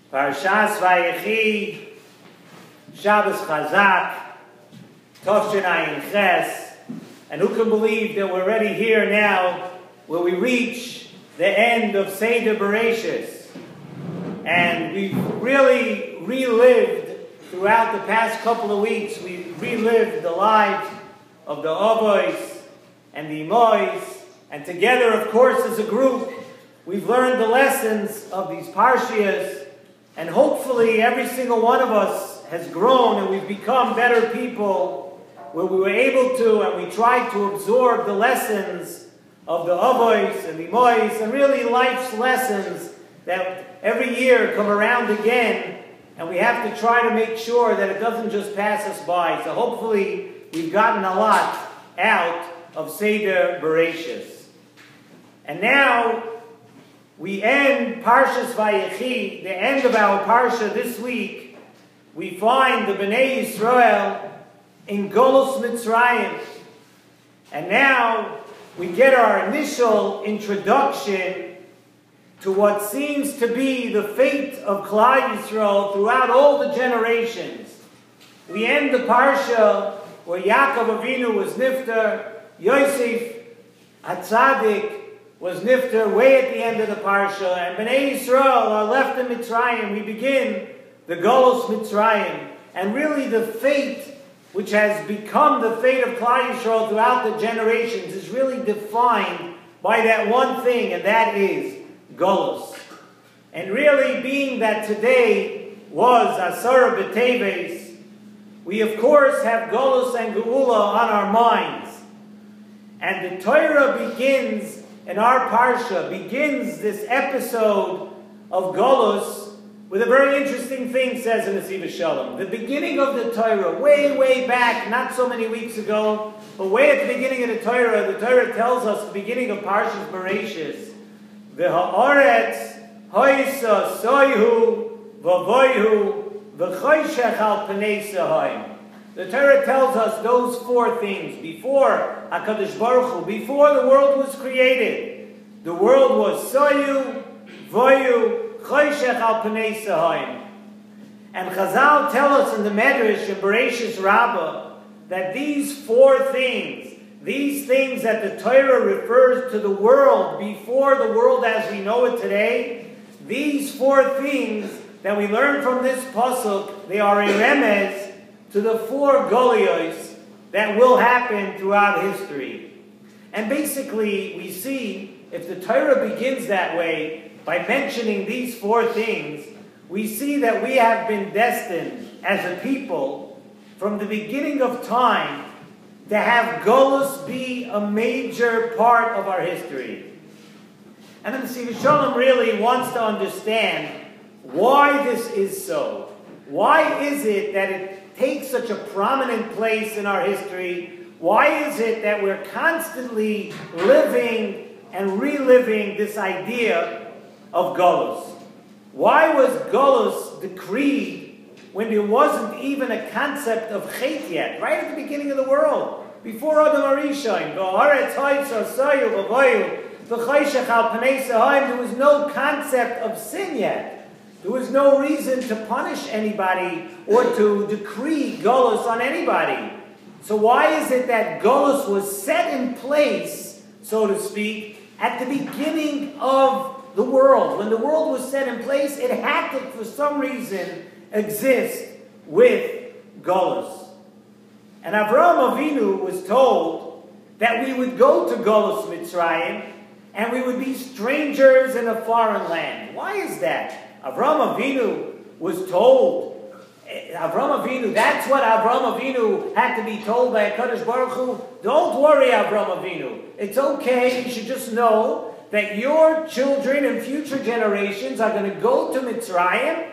Shalom Vayechi, Shabbos Chazak, Ches, and who can believe that we're already here now, where we reach the end of Seder Bereshis, and we've really relived throughout the past couple of weeks. We relived the lives of the Avos and the Imois, and together, of course, as a group, we've learned the lessons of these Parshias. And hopefully every single one of us has grown and we've become better people where we were able to, and we tried to absorb the lessons of the Avos and the Mois, and really life's lessons that every year come around again, and we have to try to make sure that it doesn't just pass us by. So hopefully we've gotten a lot out of Seder Bereshis. And now we end Parshas Vayechi, the end of our Parsha this week. We find the Bnei Yisrael in Golus Mitzrayim. And now we get our initial introduction to what seems to be the fate of Klal Yisrael throughout all the generations. We end the Parsha where Yaakov Avinu was nifter, Yosef HaTzadik was nifter way at the end of the Parsha, and Bnei Yisrael are left in Mitzrayim. We begin the Golus Mitzrayim, and really the fate which has become the fate of Klal Yisrael throughout the generations is really defined by that one thing, and that is Golus. And really, being that today was Asara B'Teves, we of course have Golus and Geula on our minds. And the Torah begins, and our Parsha begins this episode of Golus with a very interesting thing, says in Nesivos Shalom. The beginning of the Torah, way back, not so many weeks ago, but way at the beginning of the Torah tells us the beginning of Parshas Bereshis. V'ha'aretz ha'isa soyhu v'voyhu v'choshech al pnei sahayim. The Torah tells us those four things. Before HaKadosh Baruch Hu, before the world was created, the world was soyu, voyu, choshech al pnei sahayim. And Chazal tell us in the Medrash in Bereshis Rabbah that these four things, these things that the Torah refers to the world before the world as we know it today, these four things that we learn from this pasuk, they are a remez to the four Golios that will happen throughout history. And basically, we see, if the Torah begins that way, by mentioning these four things, we see that we have been destined as a people, from the beginning of time, to have Golus be a major part of our history. And then Nesivos Shalom really wants to understand why this is so. Why is it that it takes such a prominent place in our history? Why is it that we're constantly living and reliving this idea of Golus? Why was Golus decreed when there wasn't even a concept of Chet yet, right at the beginning of the world? Before Adam HaRishon, there was no concept of sin yet. There was no reason to punish anybody or to decree Golus on anybody. So why is it that Golus was set in place, so to speak, at the beginning of the world? When the world was set in place, it had to, for some reason, exist with Golus. And Avraham Avinu was told that we would go to Golus Mitzrayim and we would be strangers in a foreign land. Why is that? Avraham Avinu was told, that's what Avraham Avinu had to be told by HaKadosh Baruch Hu. Don't worry, Avraham Avinu. It's okay, you should just know that your children and future generations are going to go to Mitzrayim,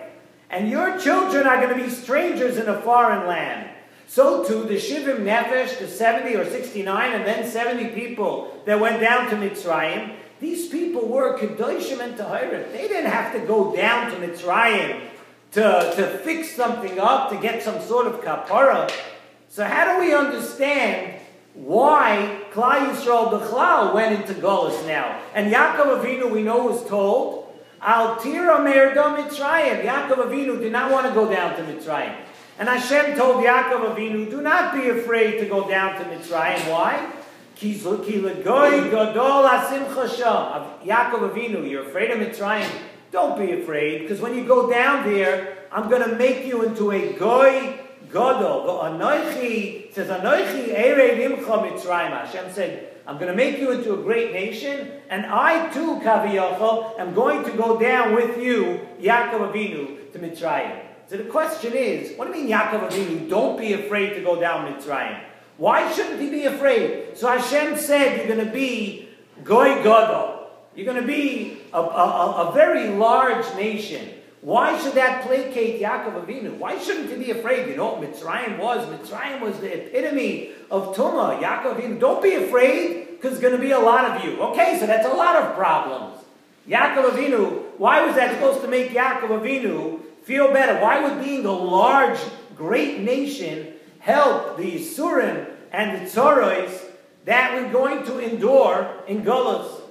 and your children are going to be strangers in a foreign land. So too, the Shivim Nefesh, the 70 or 69, and then 70 people that went down to Mitzrayim, these people were Kedoshim and Tahirim. They didn't have to go down to Mitzrayim to fix something up, to get some sort of kapara. So how do we understand why Klal Yisrael B'chlal went into Golus now? And Yaakov Avinu, we know, was told, Al tira me'erdam Mitzrayim. Yaakov Avinu did not want to go down to Mitzrayim. And Hashem told Yaakov Avinu, do not be afraid to go down to Mitzrayim. Why? Ki legoy gadol hasimcha sham. Yaakov Avinu, you're afraid of Mitzrayim? Don't be afraid, because when you go down there, I'm going to make you into a goy gadol. Anoichi says, Anoichi erev imcha Mitzrayim. Hashem said, I'm going to make you into a great nation, and I too, Kaviyachol, am going to go down with you, Yaakov Avinu, to Mitzrayim. So the question is, what do you mean Yaakov Avinu, don't be afraid to go down Mitzrayim? Why shouldn't he be afraid? So Hashem said you're going to be Goy Gadol. You're going to be a very large nation. Why should that placate Yaakov Avinu? Why shouldn't he be afraid? You know what Mitzrayim was? Mitzrayim was the epitome of Tumah. Yaakov Avinu, don't be afraid, because there's going to be a lot of you. Okay, so that's a lot of problems. Yaakov Avinu, why was that supposed to make Yaakov Avinu feel better? Why would being a large, great nation help the Yisurim and the Tzoros that we're going to endure in Golus?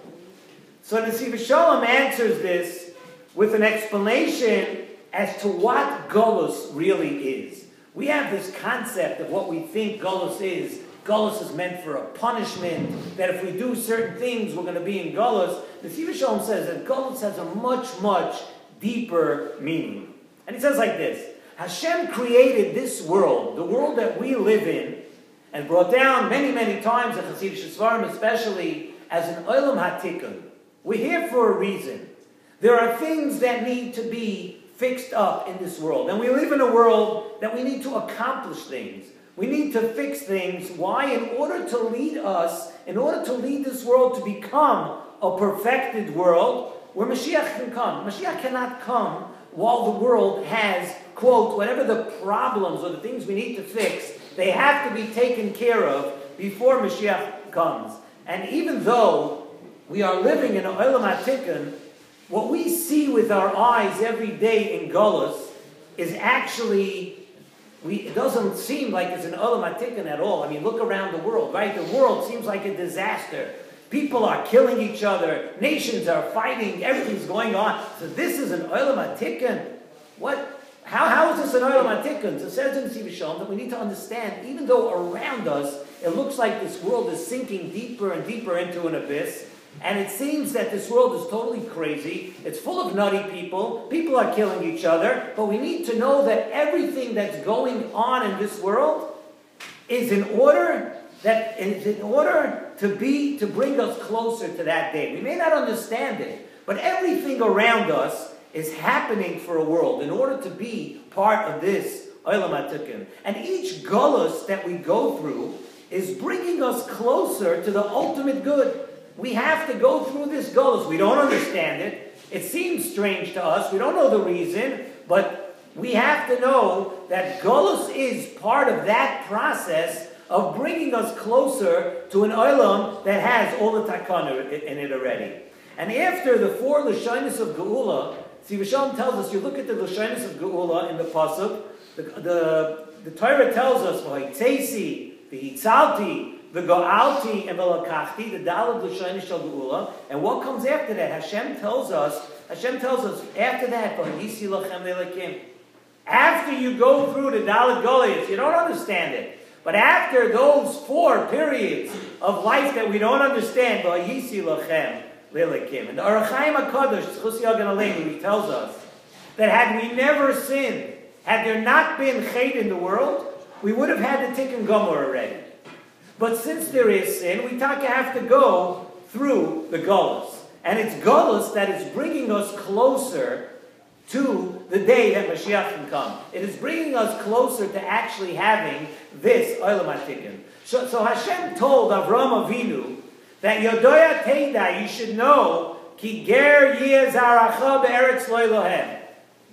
So Nesivos Shalom answers this with an explanation as to what Golus really is. We have this concept of what we think Golus is. Golus is meant for a punishment, that if we do certain things, we're going to be in Golus. Nesivos Shalom says that Golus has a much, much deeper meaning. And he says like this: Hashem created this world, the world that we live in, and brought down many, many times, in Hasidic Svarim especially, as an Olam HaTikun. We're here for a reason. There are things that need to be fixed up in this world. And we live in a world that we need to accomplish things. We need to fix things. Why? In order to lead us, in order to lead this world to become a perfected world where Mashiach can come. Mashiach cannot come while the world has, quote, whatever the problems or the things we need to fix, they have to be taken care of before Mashiach comes. And even though we are living in an Olam HaTikun, what we see with our eyes every day in Golus is actually, it doesn't seem like it's an Olam HaTikun at all. I mean, look around the world, right? The world seems like a disaster. People are killing each other. Nations are fighting. Everything's going on. So this is an Olam HaTikun. What? How is this an Olam HaTikun? So it says in Nesivos Shalom that we need to understand, even though around us it looks like this world is sinking deeper and deeper into an abyss, and it seems that this world is totally crazy. It's full of nutty people. People are killing each other. But we need to know that everything that's going on in this world is in order to bring us closer to that day. We may not understand it, but everything around us is happening for a world in order to be part of this Olam HaTikun. And each Golus that we go through is bringing us closer to the ultimate good. We have to go through this Golus. We don't understand it. It seems strange to us. We don't know the reason, but we have to know that Golus is part of that process of bringing us closer to an Olam that has all the takana in it already. And after the 4 Lashonos of Geula, Nesivos Shalom tells us, you look at the Lashonos of Geula in the Pasuk, the Torah tells us, V'hitzesi, V'hitzalti, V'go'alti, and V'lakachti, the Daled Lashonos of Geula. And what comes after that? Hashem tells us after that, V'hisi lachem le'lakim. After you go through the Daled Goliaths, you don't understand it. But after those 4 periods of life that we don't understand, V'hisi lachem le'lakim. And the Orach Chaim HaKadosh, Zchus Yagan Aleinu, he tells us that had we never sinned, had there not been Chet in the world, we would have had the Tikkun Gomer already. But since there is sin, we have to go through the Golus. And it's Golus that is bringing us closer to the day that Mashiach can come. It is bringing us closer to actually having this Olam HaTikun. So Hashem told Avraham Avinu that Yodoya Teida, you should know, Ki ger yeh zaracha be'eretz lo Elohem,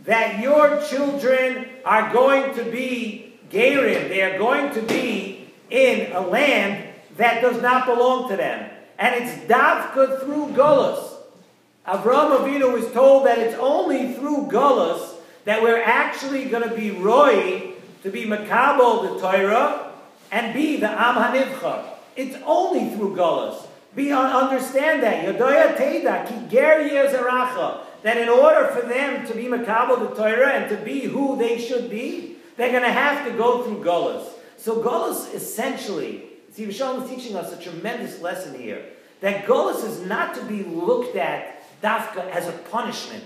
that your children are going to be gerim, they are going to be in a land that does not belong to them. And it's davka through Golus. Avraham Avinu was told that it's only through Golus that we're actually going to be roi, to be makabel the Torah, and be the Am HaNivchar. It's only through Golus. Understand that. Yodoya Teida, Ki ger yeh zaracha, that in order for them to be Makabel the Torah and to be who they should be, they're going to have to go through Golus. So Golus essentially, Nesivos Shalom is teaching us a tremendous lesson here, that Golus is not to be looked at dafka as a punishment.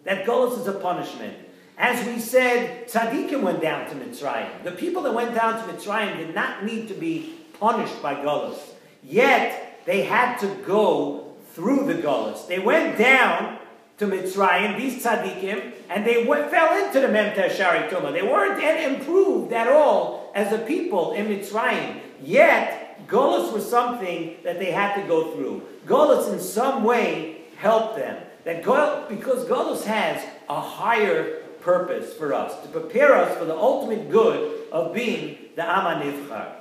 That Golus is a punishment. As we said, tzaddikim went down to Mitzrayim. The people that went down to Mitzrayim did not need to be punished by Golus. Yet, they had to go through the Golus. They went down to Mitzrayim, these tzaddikim, and they fell into the Memter Shari Tumah. They weren't improved at all as a people in Mitzrayim. Yet, Golus was something that they had to go through. Golus in some way helped them. Because Golus has a higher purpose for us, to prepare us for the ultimate good of being the Am HaNivchar.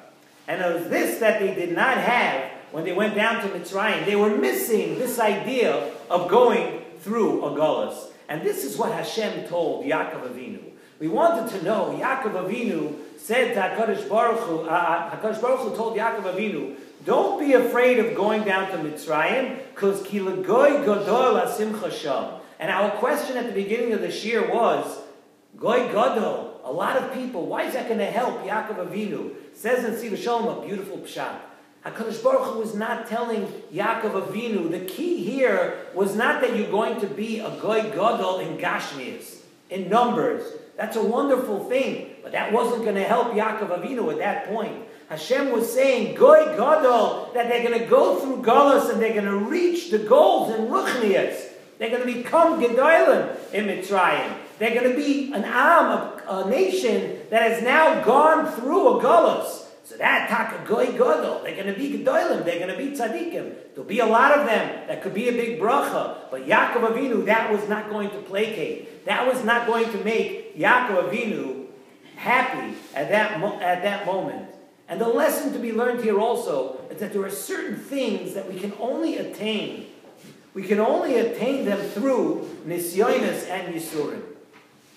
And it was this that they did not have when they went down to Mitzrayim. They were missing this idea of going through a Golus. And this is what Hashem told Yaakov Avinu. We wanted to know, Yaakov Avinu said to HaKadosh Baruch Hu, HaKadosh Baruch Hu told Yaakov Avinu, don't be afraid of going down to Mitzrayim, because ki legoy gadol hasimcha sham. And our question at the beginning of the shir was, Goy Gadol, a lot of people, why is that going to help Yaakov Avinu? It says in Nesivos Shalom, a beautiful pshat. HaKadosh Baruch Hu was not telling Yaakov Avinu, the key here was not that you're going to be a Goy Gadol in Gashmias, in numbers. That's a wonderful thing, but that wasn't going to help Yaakov Avinu at that point. Hashem was saying, Goy Gadol, that they're going to go through Golus and they're going to reach the goals in Ruchnias. They're going to become Gedolim in Mitzrayim. They're going to be an Am, a nation that has now gone through a Golus. So that Taka Goy Gadol, they're going to be Gedolim, they're going to be Tzaddikim. There'll be a lot of them. That could be a big bracha. But Yaakov Avinu, that was not going to placate. That was not going to make Yaakov Avinu happy at that moment. And the lesson to be learned here also is that there are certain things that we can only attain. We can only attain them through Nisyonis and Yisurim.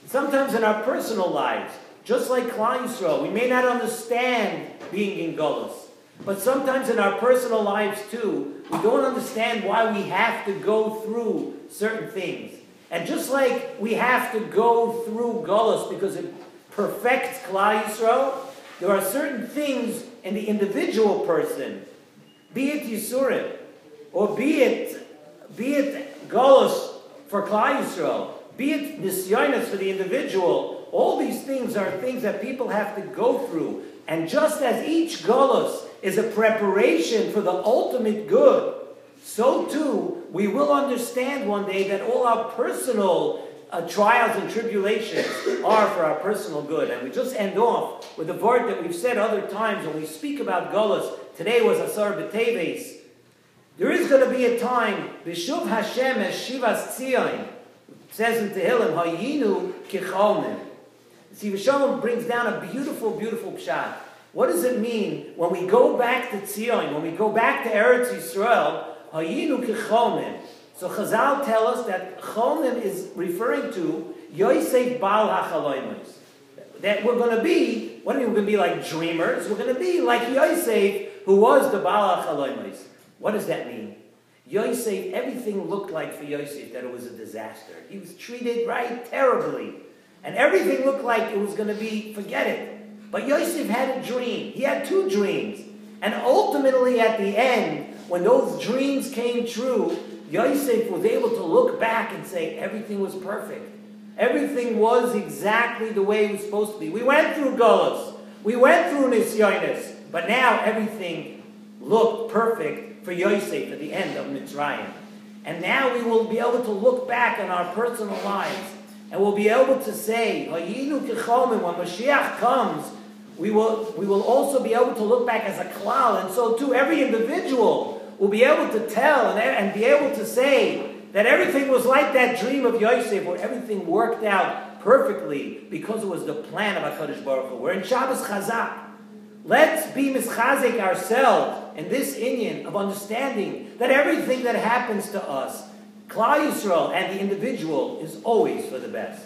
Sometimes in our personal lives, just like Klal Yisrael, we may not understand being in Golus. But sometimes in our personal lives too, we don't understand why we have to go through certain things. And just like we have to go through Golus because it perfects Klal Yisrael, there are certain things in the individual person, be it Yisurim, or be it Golus for Klal Yisrael, be it Nisyonos for the individual, all these things are things that people have to go through. And just as each Golus is a preparation for the ultimate good, so too we will understand one day that all our personal trials and tribulations are for our personal good. And we just end off with a word that we've said other times when we speak about Golus. Today was Asar B'Teves. There is going to be a time, B'shuv Hashem es Shivas Tzion, it says in Tehillim, Hayinu Kicholnim. Nesivos Shalom brings down a beautiful, beautiful pshat. What does it mean when we go back to Tzion, when we go back to Eretz Yisrael, Hayinu Kicholnim? So Chazal tell us that Cholnim is referring to Yosef Baal HaChaloimos. That we're going to be, what are we going to be like dreamers? We're going to be like Yosef, who was the Baal HaChaloimos. What does that mean? Yosef, everything looked like for Yosef that it was a disaster. He was treated terribly. And everything looked like it was going to be, forget it. But Yosef had a dream. He had two dreams. And ultimately at the end, when those dreams came true, Yosef was able to look back and say everything was perfect. Everything was exactly the way it was supposed to be. We went through Golus. We went through Nisyonis. But now everything looked perfect for Yosef at the end of Mitzrayim. And now we will be able to look back on our personal lives. And we'll be able to say, Hayinu Kecholmin, when Mashiach comes, we will also be able to look back as a klal. And so too, every individual will be able to tell and be able to say that everything was like that dream of Yosef, where everything worked out perfectly because it was the plan of HaKadosh Baruch Hu. We're in Shabbos Chazak. Let's be mischazik ourselves in this inyan of understanding that everything that happens to us, Klal Yisrael and the individual, is always for the best.